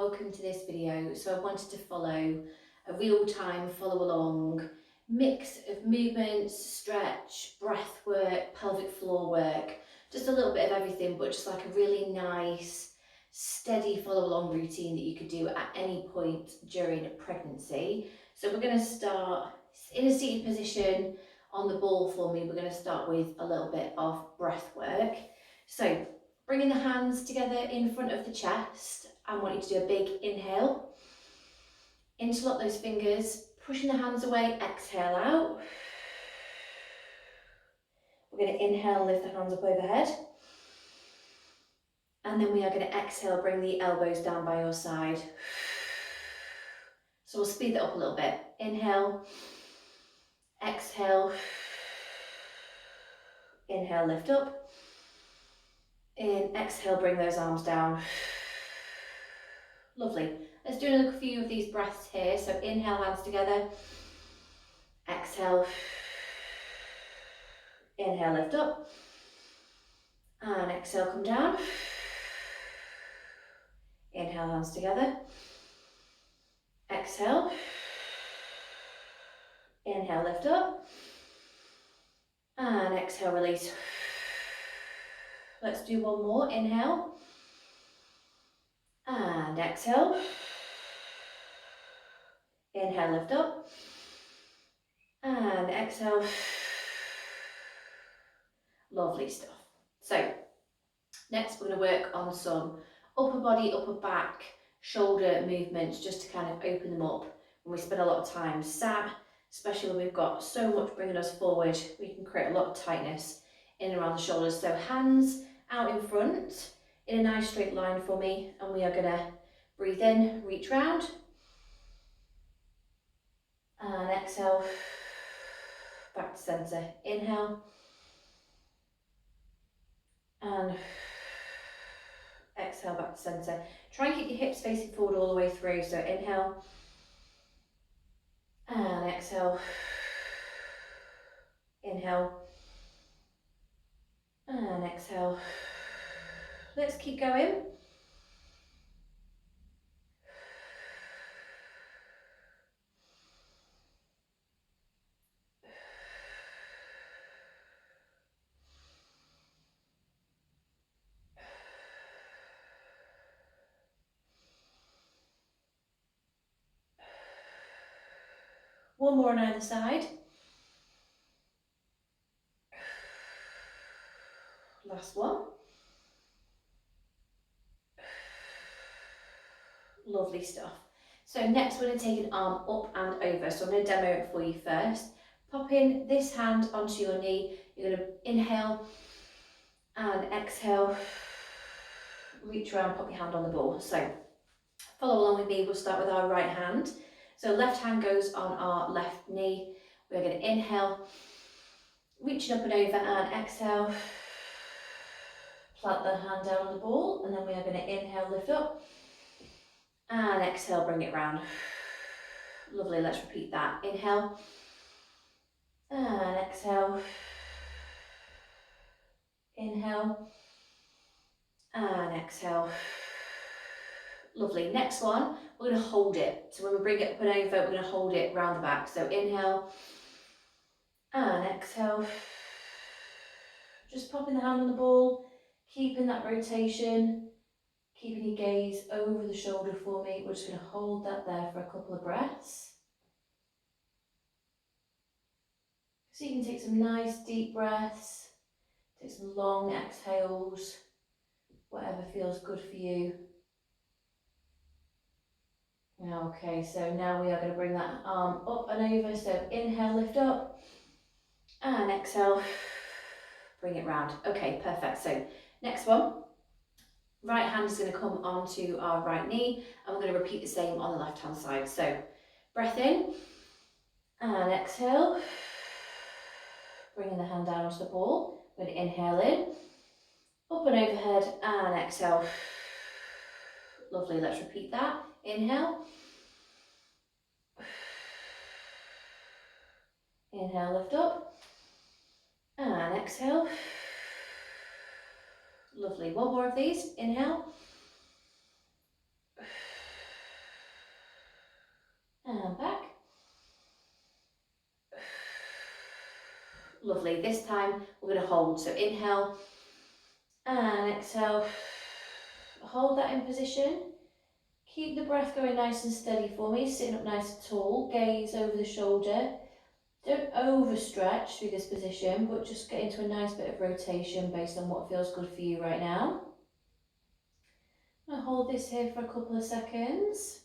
welcome to this video. So I wanted to follow a real-time follow along mix of movements, stretch, breath work, pelvic floor work, just a little bit of everything, but just like a really nice steady follow along routine that you could do at any point during pregnancy. So we're going to start in a seated position on the ball for me. We're going to start with a little bit of breath work. So bringing the hands together in front of the chest. I want you to do a big inhale. Interlock those fingers, pushing the hands away, exhale out. We're going to inhale, lift the hands up overhead. And then we are going to exhale, bring the elbows down by your side. So we'll speed that up a little bit. Inhale, exhale, inhale, lift up. In, exhale, bring those arms down. Lovely. Let's do another few of these breaths here. So inhale, hands together. Exhale. Inhale, lift up. And exhale, come down. Inhale, hands together. Exhale. Inhale, lift up. And exhale, release. Let's do one more. Inhale. And exhale. Inhale, lift up. And exhale. Lovely stuff. So, next we're going to work on some upper body, upper back, shoulder movements just to kind of open them up. When we spend a lot of time sat, especially when we've got so much bringing us forward, we can create a lot of tightness in and around the shoulders. So hands out in front in a nice straight line for me, and we are going to breathe in, reach round, and exhale, back to centre. Inhale, and exhale, back to centre. Try and keep your hips facing forward all the way through. So inhale, and exhale, inhale, and exhale. Let's keep going. One more on either side. Last one. Lovely stuff. So next we're going to take an arm up and over. So I'm going to demo it for you first. Pop in this hand onto your knee. You're going to inhale and exhale. Reach around, pop your hand on the ball. So follow along with me. We'll start with our right hand. So left hand goes on our left knee. We're going to inhale, reaching up and over, and exhale. Plant the hand down on the ball, and then we are going to inhale, lift up, and exhale, bring it round. Lovely, let's repeat that. Inhale, and exhale. Inhale, and exhale. Lovely. Next one, we're going to hold it. So when we bring it up and over, we're going to hold it round the back. So inhale, and exhale. Just popping the hand on the ball, keeping that rotation, keeping your gaze over the shoulder for me. We're just going to hold that there for a couple of breaths. So you can take some nice deep breaths, take some long exhales, whatever feels good for you. Okay, so now we are going to bring that arm up and over. So inhale, lift up, and exhale, bring it round. Okay, perfect. So next one, right hand is going to come onto our right knee, and we're going to repeat the same on the left hand side. So breath in, and exhale, bringing the hand down onto the ball. We're going to inhale in, up and overhead, and exhale. Lovely, let's repeat that. Inhale. Inhale, lift up. And exhale. Lovely, one more of these. Inhale. Lovely. This time we're going to hold. So inhale and exhale. Hold that in position. Keep the breath going nice and steady for me, sitting up nice and tall, gaze over the shoulder. Don't overstretch through this position, but just get into a nice bit of rotation based on what feels good for you right now. I'll hold this here for a couple of seconds.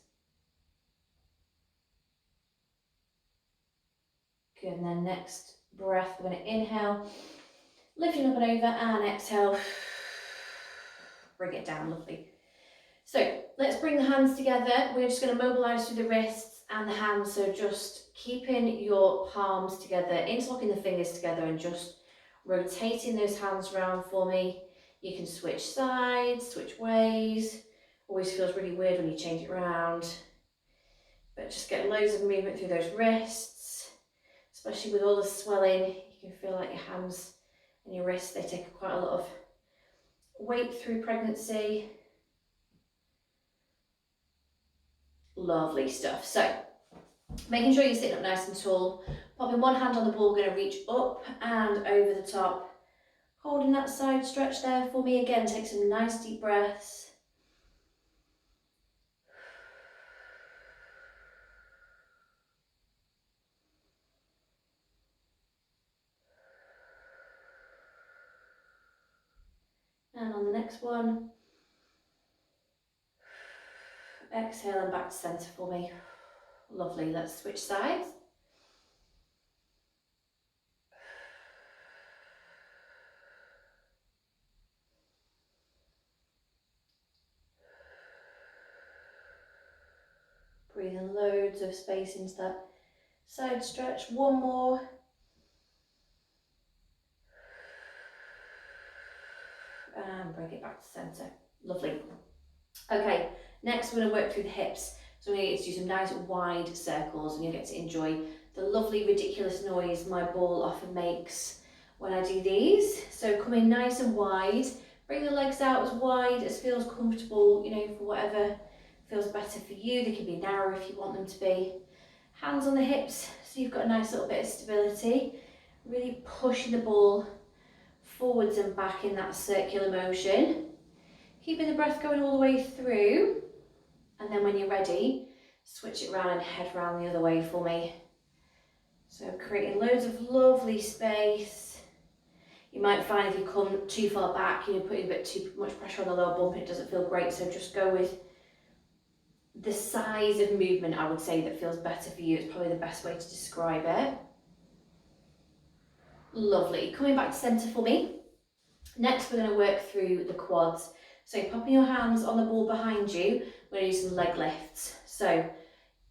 Good, and then next breath, we're going to inhale, lifting up and over, and exhale. Bring it down, lovely. So let's bring the hands together. We're just going to mobilise through the wrists and the hands, so just keeping your palms together, interlocking the fingers together and just rotating those hands around for me. You can switch sides, switch ways. Always feels really weird when you change it around. But just get loads of movement through those wrists, especially with all the swelling. You can feel like your hands and your wrists, they take quite a lot of weight through pregnancy. Lovely stuff. So, making sure you're sitting up nice and tall, popping one hand on the ball, going to reach up and over the top, holding that side stretch there for me. Again, take some nice deep breaths. And on the next one, exhale and back to centre for me. Lovely, let's switch sides. Breathing loads of space into that side stretch. One more. And bring it back to centre. Lovely. Okay, next we're going to work through the hips. So we're going to get to do some nice wide circles and you'll get to enjoy the lovely ridiculous noise my ball often makes when I do these. So come in nice and wide, bring the legs out as wide as feels comfortable, you know, for whatever feels better for you. They can be narrow if you want them to be. Hands on the hips so you've got a nice little bit of stability. Really pushing the ball forwards and back in that circular motion. Keeping the breath going all the way through, and then when you're ready, switch it around and head round the other way for me. So creating loads of lovely space. You might find if you come too far back, you're putting a bit too much pressure on the lower bump and it doesn't feel great, so just go with the size of movement, I would say, that feels better for you. It's probably the best way to describe it. Lovely. Coming back to centre for me. Next, we're going to work through the quads. So popping your hands on the ball behind you, we're going to do some leg lifts. So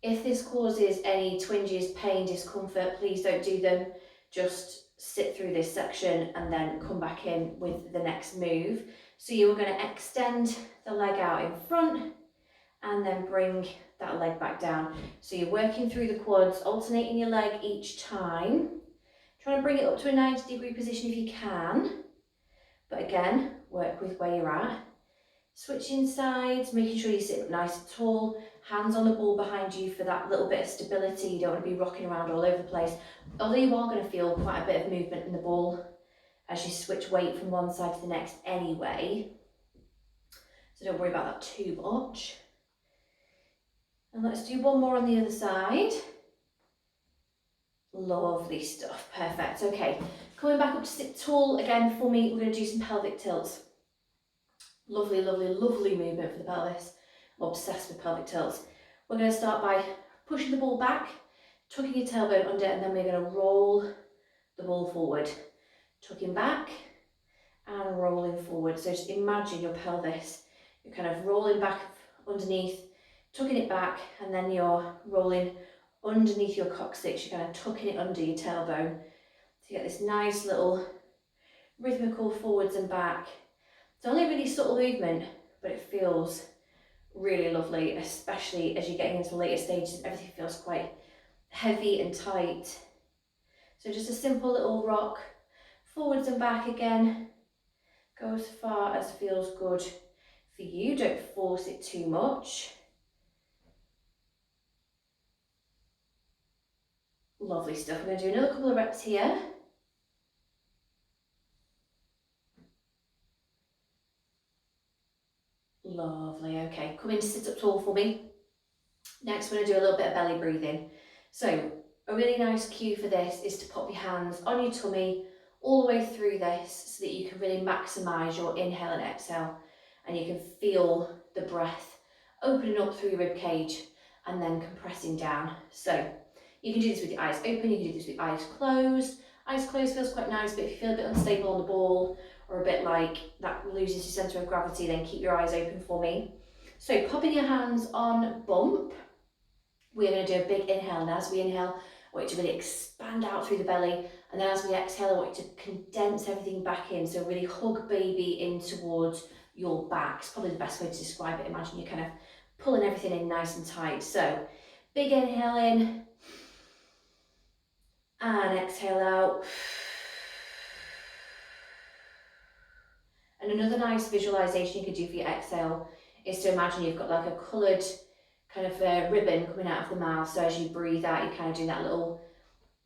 if this causes any twinges, pain, discomfort, please don't do them. Just sit through this section and then come back in with the next move. So you are going to extend the leg out in front and then bring that leg back down. So you're working through the quads, alternating your leg each time. Trying to bring it up to a 90-degree position if you can. But again, work with where you're at. Switching sides, making sure you sit up nice and tall, hands on the ball behind you for that little bit of stability. You don't want to be rocking around all over the place. Although you are going to feel quite a bit of movement in the ball as you switch weight from one side to the next anyway. So don't worry about that too much. And let's do one more on the other side. Lovely stuff, perfect. Okay, coming back up to sit tall again for me, we're going to do some pelvic tilts. Lovely, lovely, lovely movement for the pelvis. I'm obsessed with pelvic tilts. We're going to start by pushing the ball back, tucking your tailbone under, and then we're going to roll the ball forward. Tucking back and rolling forward. So just imagine your pelvis. You're kind of rolling back underneath, tucking it back, and then you're rolling underneath your coccyx. You're kind of tucking it under your tailbone. So you get this nice little rhythmical forwards and back. It's only a really subtle movement, but it feels really lovely, especially as you're getting into the later stages. Everything feels quite heavy and tight. So just a simple little rock, forwards and back again. Go as far as feels good for you. Don't force it too much. Lovely stuff. We're going to do another couple of reps here. Lovely, okay. Come in to sit up tall for me. Next, we're going to do a little bit of belly breathing. So, a really nice cue for this is to pop your hands on your tummy all the way through this so that you can really maximise your inhale and exhale, and you can feel the breath opening up through your rib cage and then compressing down. So, you can do this with your eyes open, you can do this with eyes closed. Eyes closed feels quite nice, but if you feel a bit unstable on the ball or a bit like that loses your centre of gravity, then keep your eyes open for me. So, popping your hands on bump. We're going to do a big inhale, and as we inhale, I want you to really expand out through the belly, and then as we exhale, I want you to condense everything back in, so really hug baby in towards your back. It's probably the best way to describe it. Imagine you're kind of pulling everything in nice and tight. So, big inhale in, and exhale out. And another nice visualization you can do for your exhale is to imagine you've got like a coloured kind of ribbon coming out of the mouth. So as you breathe out, you kind of do that little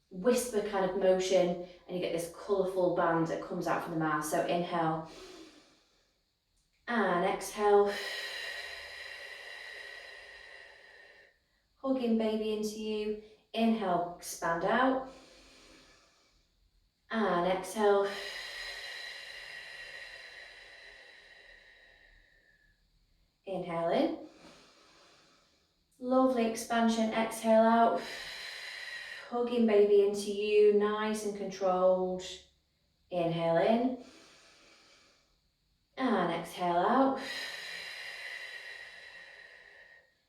whisper kind of motion, and you get this colourful band that comes out from the mouth. So inhale and exhale. Hugging baby into you. Inhale, expand out. And exhale. Inhale in. Lovely expansion, exhale out. Hugging baby into you, nice and controlled. Inhale in. And exhale out.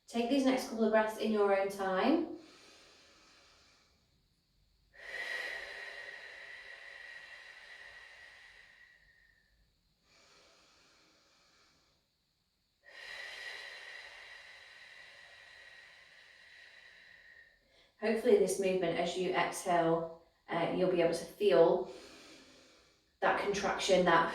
Take these next couple of breaths in your own time. Hopefully this movement, as you exhale, you'll be able to feel that contraction, that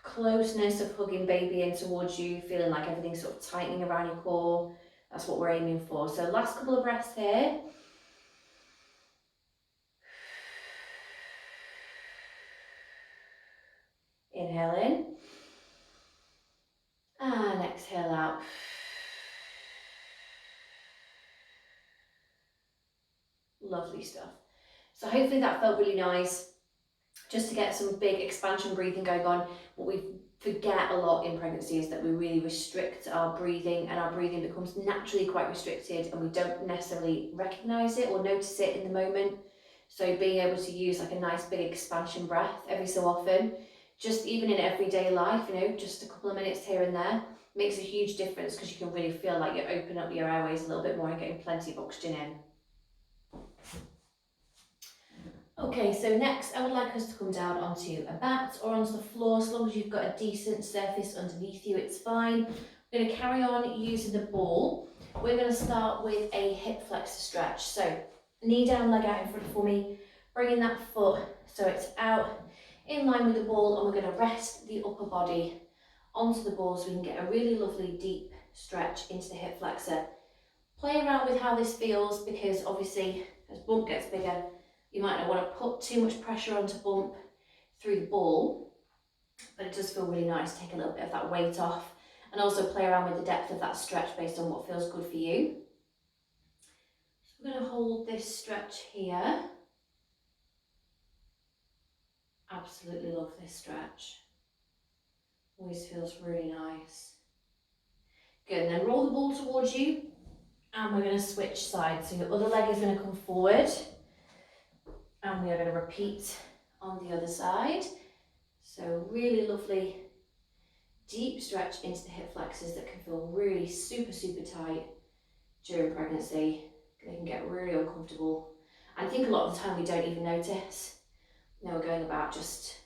closeness of hugging baby in towards you, feeling like everything's sort of tightening around your core. That's what we're aiming for. So last couple of breaths here. Inhale in. And exhale out. Lovely stuff. So hopefully that felt really nice, just to get some big expansion breathing going on. What we forget a lot in pregnancy is that we really restrict our breathing, and our breathing becomes naturally quite restricted, and we don't necessarily recognise it or notice it in the moment. So being able to use like a nice big expansion breath every so often, just even in everyday life, you know, just a couple of minutes here and there, makes a huge difference, because you can really feel like you're opening up your airways a little bit more and getting plenty of oxygen in. Okay, so next I would like us to come down onto a mat or onto the floor. As long as you've got a decent surface underneath you, it's fine. We're going to carry on using the ball. We're going to start with a hip flexor stretch. So knee down, leg out in front for me, bringing that foot so it's out in line with the ball, and we're going to rest the upper body onto the ball so we can get a really lovely deep stretch into the hip flexor. Play around with how this feels, because obviously as bump gets bigger, you might not want to put too much pressure onto bump through the ball, but it does feel really nice to take a little bit of that weight off, and also play around with the depth of that stretch based on what feels good for you. So we're going to hold this stretch here. Absolutely love this stretch. Always feels really nice. Good, and then roll the ball towards you, and we're going to switch sides. So your other leg is going to come forward, and we are going to repeat on the other side. So really lovely deep stretch into the hip flexors that can feel really super tight during pregnancy. They can get really uncomfortable. I think a lot of the time we don't even notice. You know, we're going about just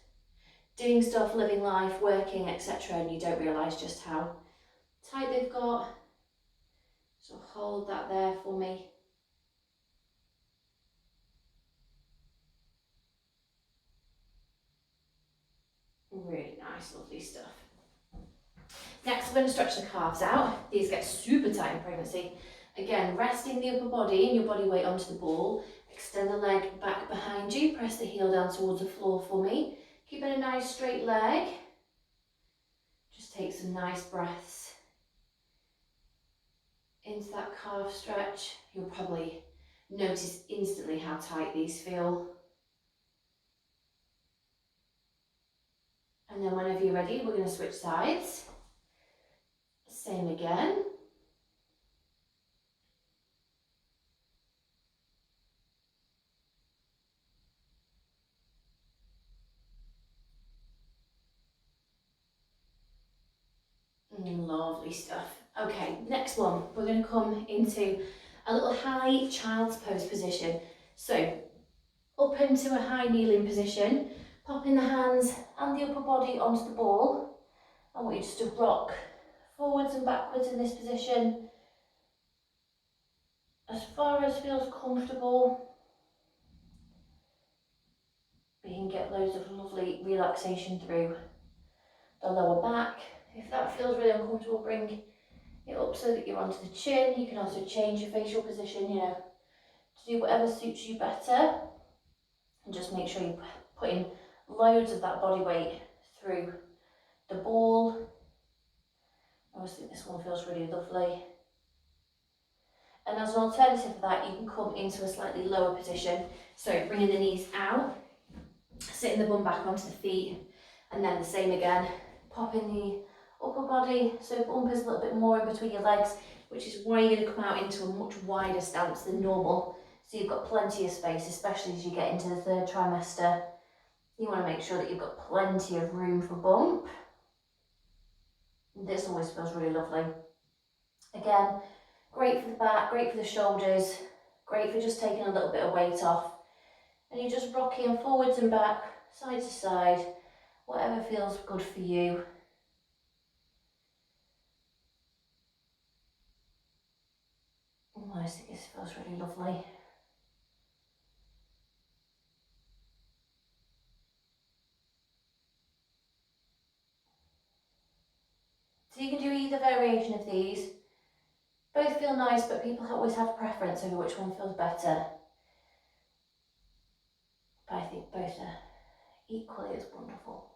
doing stuff, living life, working, etc., and you don't realise just how tight they've got. So hold that there for me. Really nice, lovely stuff. Next, we're going to stretch the calves out. These get super tight in pregnancy. Again, resting the upper body and your body weight onto the ball. Extend the leg back behind you. Press the heel down towards the floor for me. Keeping a nice straight leg. Just Just take some nice breaths into that calf stretch. You'll probably notice instantly how tight these feel. And then whenever you're ready, we're going to switch sides. Same again. Lovely stuff. Okay, next one, we're going to come into a little high child's pose position. So, up into a high kneeling position, popping the hands and the upper body onto the ball. I want you just to rock forwards and backwards in this position as far as feels comfortable. We can get loads of lovely relaxation through the lower back. If that feels really uncomfortable, bring it up so that you're onto the chin. You can also change your facial position, to do whatever suits you better. And just make sure you're putting loads of that body weight through the ball. I always think this one feels really lovely. And as an alternative to that, you can come into a slightly lower position. So bringing the knees out, sitting the bum back onto the feet, and then the same again, popping the upper body, so bump is a little bit more in between your legs, which is why you're going to come out into a much wider stance than normal. So you've got plenty of space, especially as you get into the third trimester. You want to make sure that you've got plenty of room for bump. This always feels really lovely. Again, great for the back, great for the shoulders, great for just taking a little bit of weight off. And you're just rocking forwards and back, side to side, whatever feels good for you. Oh, I think this feels really lovely. So you can do either variation of these. Both feel nice, but people always have preference over which one feels better. But I think both are equally as wonderful.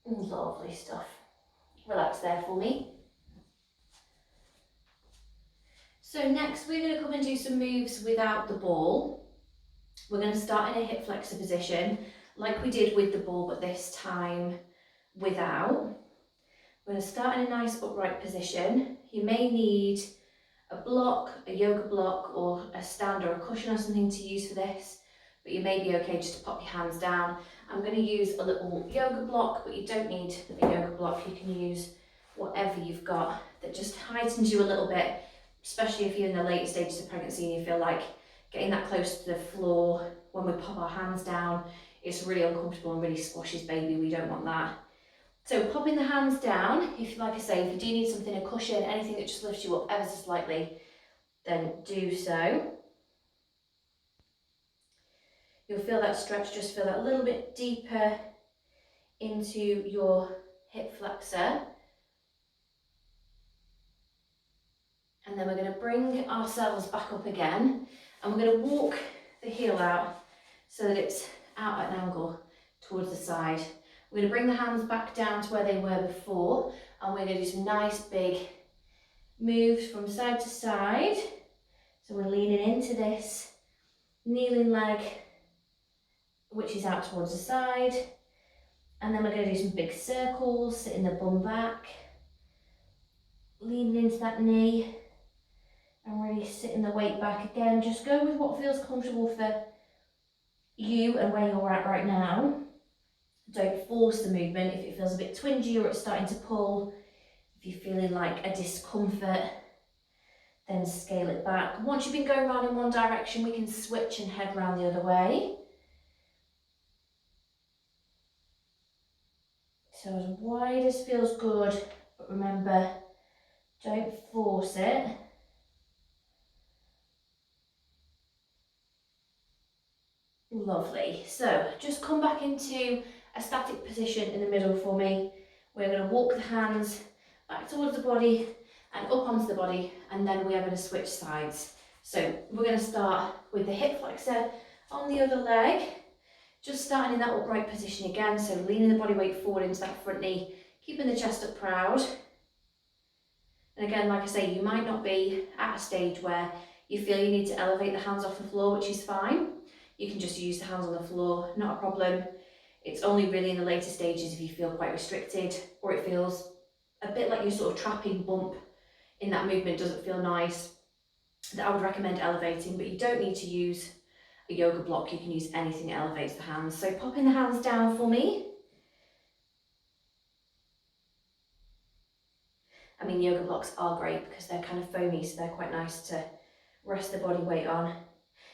Lovely stuff. Relax there for me. So next we're going to come and do some moves without the ball. We're going to start in a hip flexor position, like we did with the ball, but this time without. We're going to start in a nice upright position. You may need a block, a yoga block, or a stand or a cushion or something to use for this, but you may be okay just to pop your hands down. I'm going to use a little yoga block, but you don't need a yoga block. You can use whatever you've got that just heightens you a little bit, especially if you're in the later stages of pregnancy and you feel like getting that close to the floor when we pop our hands down, it's really uncomfortable and really squashes baby. We don't want that. So popping the hands down, if like I say, if you do need something, a cushion, anything that just lifts you up ever so slightly, then do so. You'll feel that stretch, just feel that a little bit deeper into your hip flexor. And then we're going to bring ourselves back up again, and we're going to walk the heel out so that it's out at an angle towards the side. We're going to bring the hands back down to where they were before, and we're going to do some nice big moves from side to side. So we're leaning into this kneeling leg, which is out towards the side. And then we're going to do some big circles, sitting the bum back, leaning into that knee, and really sitting the weight back again. Just go with what feels comfortable for you and where you're at right now. Don't force the movement. If it feels a bit twingy or it's starting to pull, if you're feeling like a discomfort, then scale it back. Once you've been going around in one direction, we can switch and head round the other way. So as wide as feels good, but remember, don't force it. Lovely. So just come back into a static position in the middle for me. We're going to walk the hands back towards the body and up onto the body, and then we are going to switch sides. So we're going to start with the hip flexor on the other leg. Just starting in that upright position again, so leaning the body weight forward into that front knee, keeping the chest up proud. And again, like I say, you might not be at a stage where you feel you need to elevate the hands off the floor, which is fine. You can just use the hands on the floor, not a problem. It's only really in the later stages if you feel quite restricted or it feels a bit like you're sort of trapping bump in that movement, doesn't feel nice, that I would recommend elevating, but you don't need to use a yoga block. You can use anything that elevates the hands. So popping the hands down for me. I mean, yoga blocks are great because they're kind of foamy, so they're quite nice to rest the body weight on.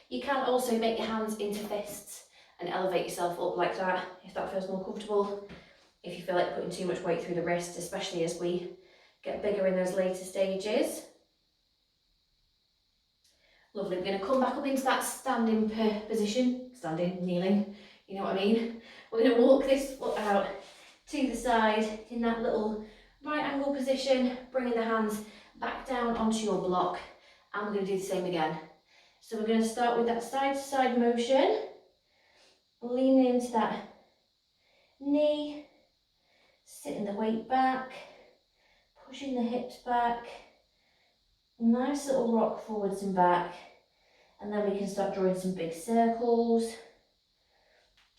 You can also make your hands into fists and elevate yourself up like that if that feels more comfortable. If you feel like putting too much weight through the wrist, especially as we get bigger in those later stages. Lovely, we're going to come back up into that standing position, standing, kneeling, you know what I mean. We're going to walk this foot out to the side in that little right angle position, bringing the hands back down onto your block, and we're going to do the same again. So we're going to start with that side to side motion, leaning into that knee, sitting the weight back, pushing the hips back, nice little rock forwards and back, and then we can start drawing some big circles,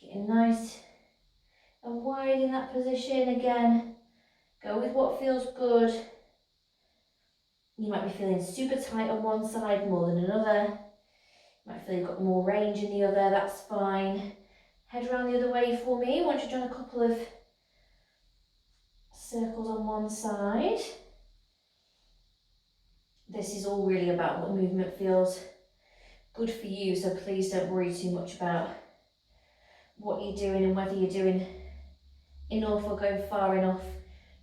getting nice and wide in that position. Again, go with what feels good. You might be feeling super tight on one side more than another. You might feel you've got more range in the other, that's fine. Head around the other way for me once you've done a couple of circles on one side. This is all really about what movement feels good for you, so please don't worry too much about what you're doing and whether you're doing enough or going far enough.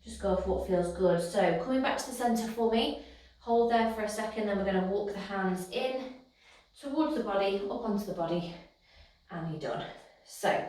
Just go for what feels good. So coming back to the centre for me, hold there for a second, then we're going to walk the hands in towards the body, up onto the body, and you're done. So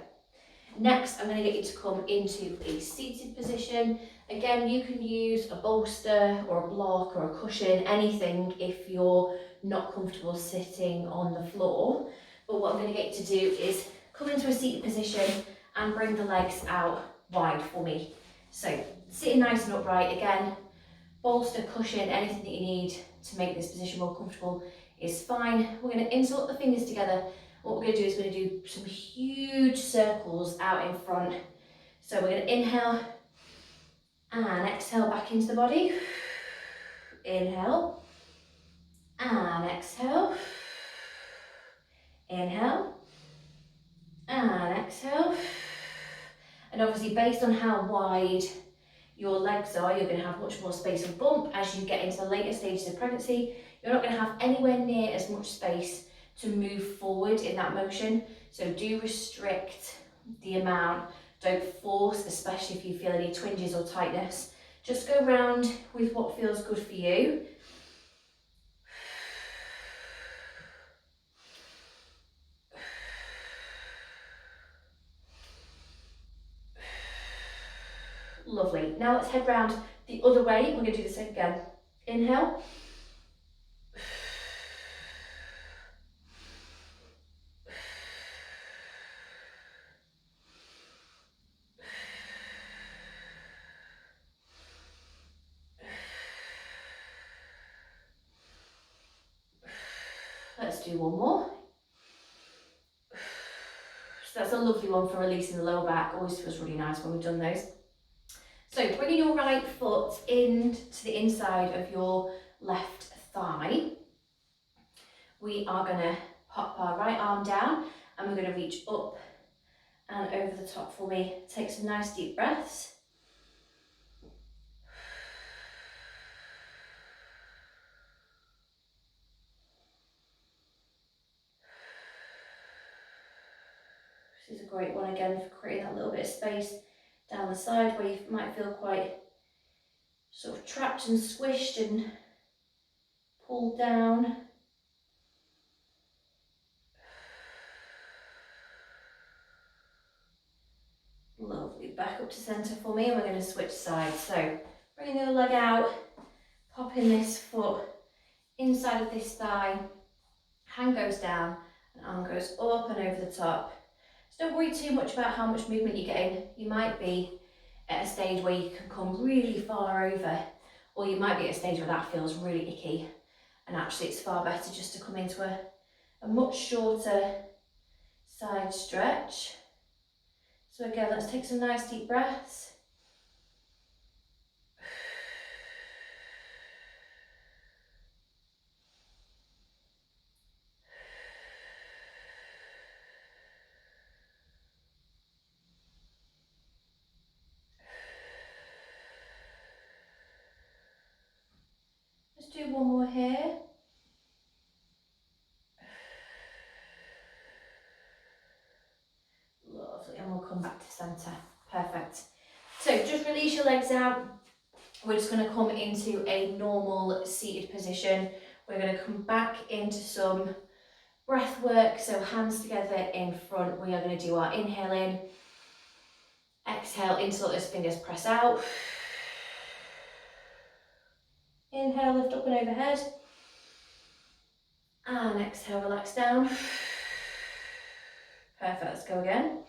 next I'm going to get you to come into a seated position. Again, you can use a bolster or a block or a cushion, anything if you're not comfortable sitting on the floor. But what I'm going to get you to do is come into a seated position and bring the legs out wide for me. So sitting nice and upright, again, bolster, cushion, anything that you need to make this position more comfortable is fine. We're going to interlock the fingers together. What we're going to do is we're going to do some huge circles out in front. So we're going to inhale and exhale back into the body. Inhale and exhale. Inhale and exhale. And obviously based on how wide your legs are, you're going to have much more space and bump. As you get into the later stages of pregnancy, you're not going to have anywhere near as much space to move forward in that motion. So do restrict the amount. Don't force, especially if you feel any twinges or tightness. Just go round with what feels good for you. Lovely. Now let's head round the other way. We're going to do the same again. Inhale. Let's do one more. So that's a lovely one for releasing the lower back. Always feels really nice when we've done those. So bringing your right foot into the inside of your left thigh, we are going to pop our right arm down and we're going to reach up and over the top for me. Take some nice deep breaths. This is a great one again for creating that little bit of space down the side where you might feel quite sort of trapped and squished and pulled down. Lovely, back up to centre for me and we're going to switch sides. So bringing the other leg out, popping this foot inside of this thigh, hand goes down and arm goes up and over the top. So don't worry too much about how much movement you're getting. You might be at a stage where you can come really far over, or you might be at a stage where that feels really icky, and actually it's far better just to come into a much shorter side stretch. So again, let's take some nice deep breaths. Let's do one more here. Lovely, and we'll come back to centre. Perfect. So just release your legs out. We're just going to come into a normal seated position. We're going to come back into some breath work. So hands together in front. We are going to do our inhale in. Exhale, interlock those fingers, press out. Inhale, lift up and overhead. And exhale, relax down. Perfect, let's go again.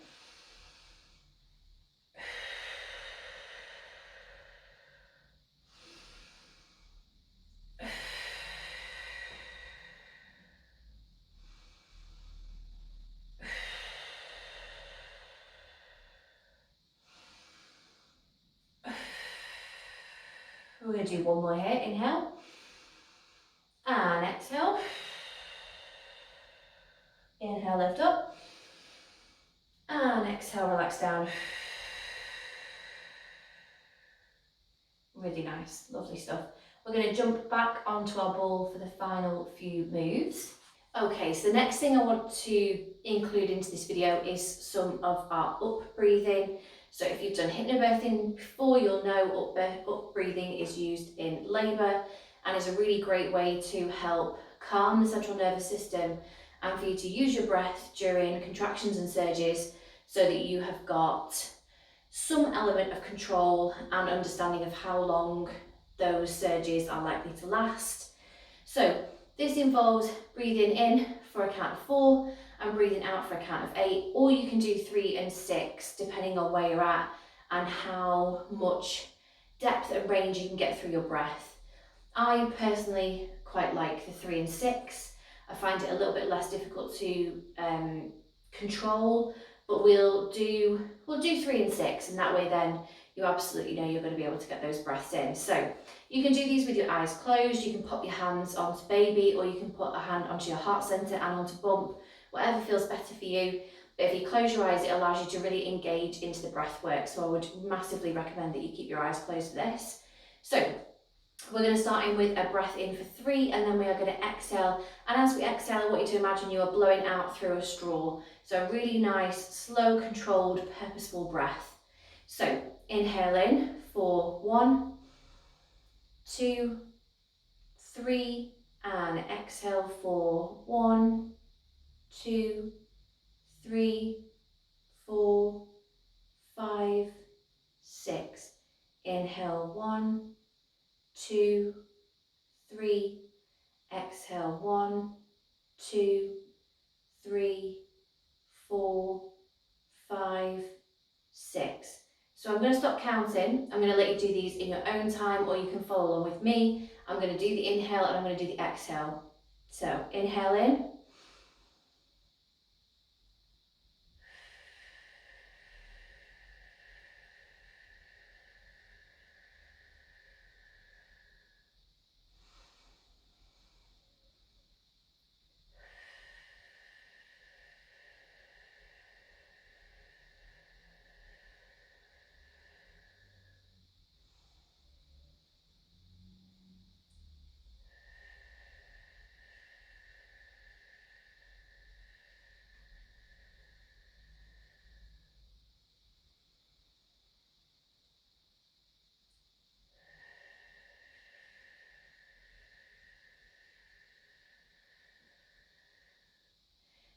We're going to do one more here. Inhale. And exhale. Inhale, lift up. And exhale, relax down. Really nice, lovely stuff. We're going to jump back onto our ball for the final few moves. Okay, so the next thing I want to include into this video is some of our up breathing. So if you've done hypnobirthing before, you'll know up breathing is used in labour and is a really great way to help calm the central nervous system and for you to use your breath during contractions and surges so that you have got some element of control and understanding of how long those surges are likely to last. So this involves breathing in for a count of 4 and breathing out for a count of 8, or you can do 3 and 6 depending on where you're at and how much depth and range you can get through your breath. I personally quite like the 3 and 6. I find it a little bit less difficult to control, but we'll do 3 and 6, and that way then you absolutely know you're going to be able to get those breaths in. So you can do these with your eyes closed, you can pop your hands onto baby, or you can put a hand onto your heart centre and onto bump, whatever feels better for you. But if you close your eyes, it allows you to really engage into the breath work. So I would massively recommend that you keep your eyes closed for this. So we're going to start in with a breath in for 3, and then we are going to exhale. And as we exhale, I want you to imagine you are blowing out through a straw. So a really nice, slow, controlled, purposeful breath. So inhale in for 1, 2, 3, and exhale for 1, 2, 3, 4, 5, 6. Inhale 1, 2, 3. Exhale 1, 2, 3, 4, 5, 6. So I'm going to stop counting. I'm going to let you do these in your own time, or you can follow along with me. I'm going to do the inhale and I'm going to do the exhale. So inhale in.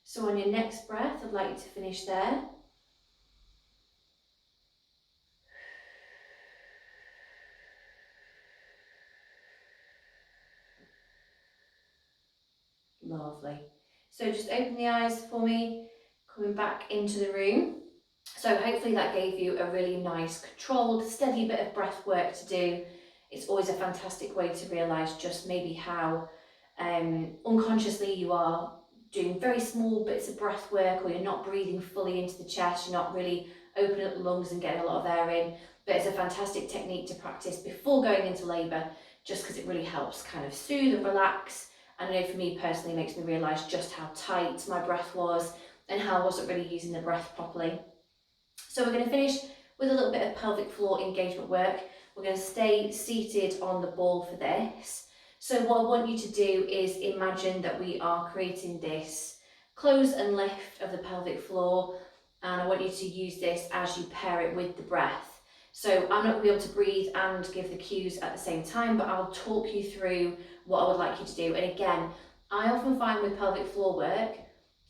So on your next breath, I'd like you to finish there. Lovely. So just open the eyes for me, coming back into the room. So hopefully that gave you a really nice, controlled, steady bit of breath work to do. It's always a fantastic way to realise just maybe how unconsciously you are doing very small bits of breath work, or you're not breathing fully into the chest, you're not really opening up the lungs and getting a lot of air in. But it's a fantastic technique to practice before going into labour, just because it really helps kind of soothe and relax. And I know for me personally, it makes me realise just how tight my breath was and how I wasn't really using the breath properly. So we're going to finish with a little bit of pelvic floor engagement work. We're going to stay seated on the ball for this. So what I want you to do is imagine that we are creating this close and lift of the pelvic floor, and I want you to use this as you pair it with the breath. So I'm not going to be able to breathe and give the cues at the same time, but I'll talk you through what I would like you to do. And again, I often find with pelvic floor work,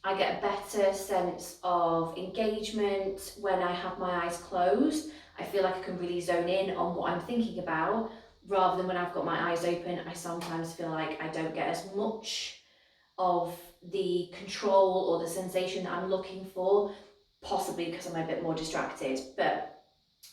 I get a better sense of engagement when I have my eyes closed. I feel like I can really zone in on what I'm thinking about, rather than when I've got my eyes open. I sometimes feel like I don't get as much of the control or the sensation that I'm looking for, possibly because I'm a bit more distracted. But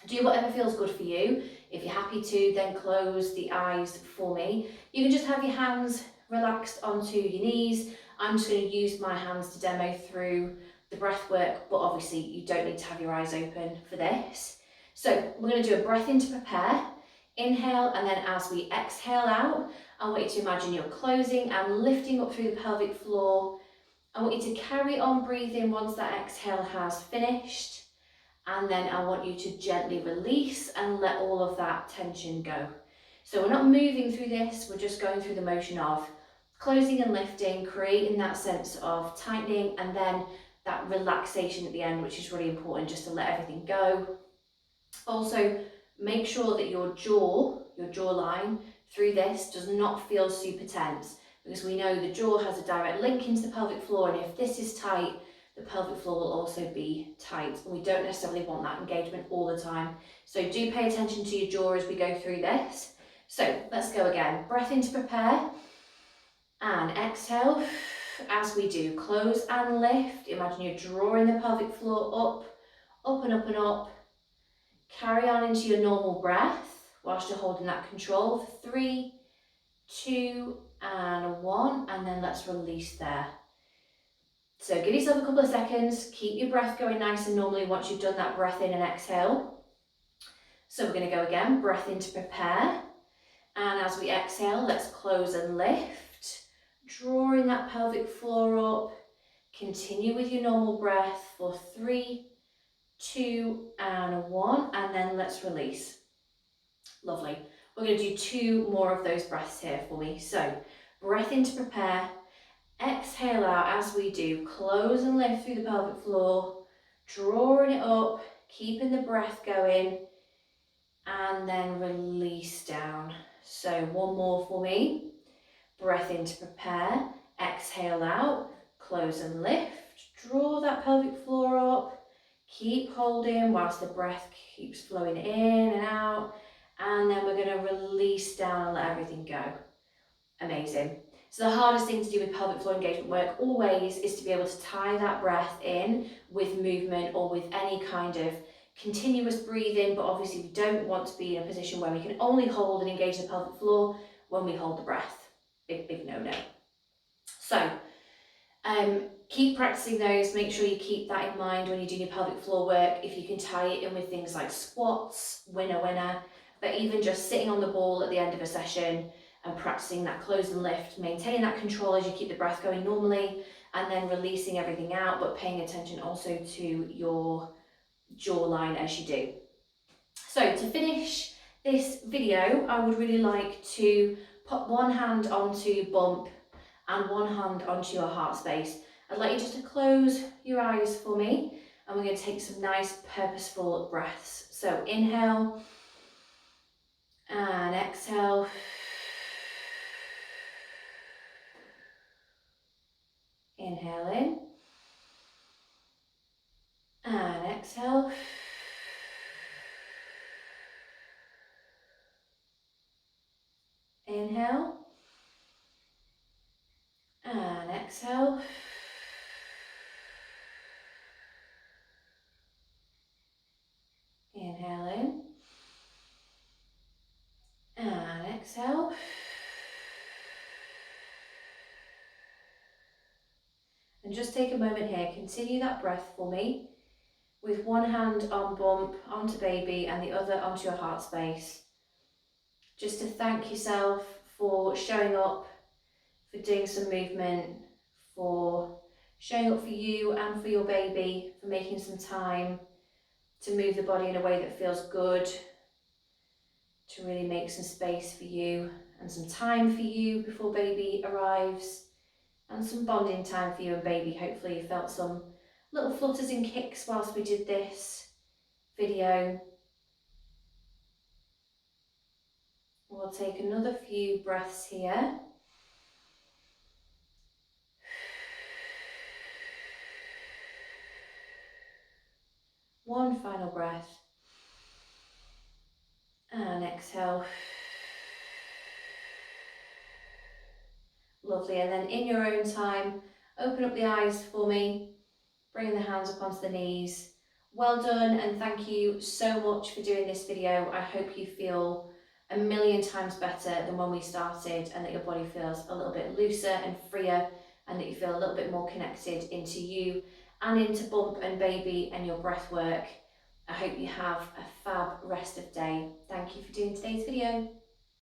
do whatever feels good for you. If you're happy to, then close the eyes for me. You can just have your hands relaxed onto your knees. I'm just going to use my hands to demo through the breath work, but obviously you don't need to have your eyes open for this. So we're going to do a breath in to prepare. Inhale, and then as we exhale out, I want you to imagine you're closing and lifting up through the pelvic floor. I want you to carry on breathing once that exhale has finished. And then I want you to gently release and let all of that tension go. So we're not moving through this, we're just going through the motion of closing and lifting, creating that sense of tightening, and then that relaxation at the end, which is really important, just to let everything go. Also, make sure that your jawline through this does not feel super tense, because we know the jaw has a direct link into the pelvic floor, and if this is tight, the pelvic floor will also be tight, and we don't necessarily want that engagement all the time. So do pay attention to your jaw as we go through this. So let's go again. Breath in to prepare, and exhale. As we do, close and lift. Imagine you're drawing the pelvic floor up and up and up. Carry on into your normal breath whilst you're holding that control for 3, 2, and 1, and then let's release there. So give yourself a couple of seconds, keep your breath going nice and normally once you've done that breath in and exhale. So we're going to go again, breath in to prepare, and as we exhale, let's close and lift, drawing that pelvic floor up. Continue with your normal breath for 3, 2, and 1, and then let's release. Lovely. We're going to do 2 more of those breaths here for me. So breath in to prepare. Exhale out as we do, close and lift through the pelvic floor, drawing it up, keeping the breath going, and then release down. So 1 more for me. Breath in to prepare, exhale out, close and lift, draw that pelvic floor up, keep holding whilst the breath keeps flowing in and out, and then we're going to release down and let everything go. Amazing. So the hardest thing to do with pelvic floor engagement work always is to be able to tie that breath in with movement or with any kind of continuous breathing, but obviously we don't want to be in a position where we can only hold and engage the pelvic floor when we hold the breath. Big no-no. So keep practicing those. Make sure you keep that in mind when you're doing your pelvic floor work. If you can tie it in with things like squats, winner, but even just sitting on the ball at the end of a session and practicing that close and lift, maintaining that control as you keep the breath going normally, and then releasing everything out, but paying attention also to your jawline as you do. So to finish this video, I would really like to put one hand onto bump and one hand onto your heart space. I'd like you just to close your eyes for me, and we're going to take some nice purposeful breaths. So inhale and exhale. Inhale in and exhale. Inhale and exhale. And just take a moment here, continue that breath for me, with one hand on bump, onto baby, and the other onto your heart space. Just to thank yourself for showing up, for doing some movement, for showing up for you and for your baby, for making some time to move the body in a way that feels good, to really make some space for you and some time for you before baby arrives, and some bonding time for you and baby. Hopefully you felt some little flutters and kicks whilst we did this video. We'll take another few breaths here. One final breath. And exhale. Lovely, and then in your own time, open up the eyes for me, bringing the hands up onto the knees. Well done, and thank you so much for doing this video. I hope you feel a million times better than when we started, and that your body feels a little bit looser and freer, and that you feel a little bit more connected into you and into bump and baby and your breath work. I hope you have a fab rest of day. Thank you for doing today's video.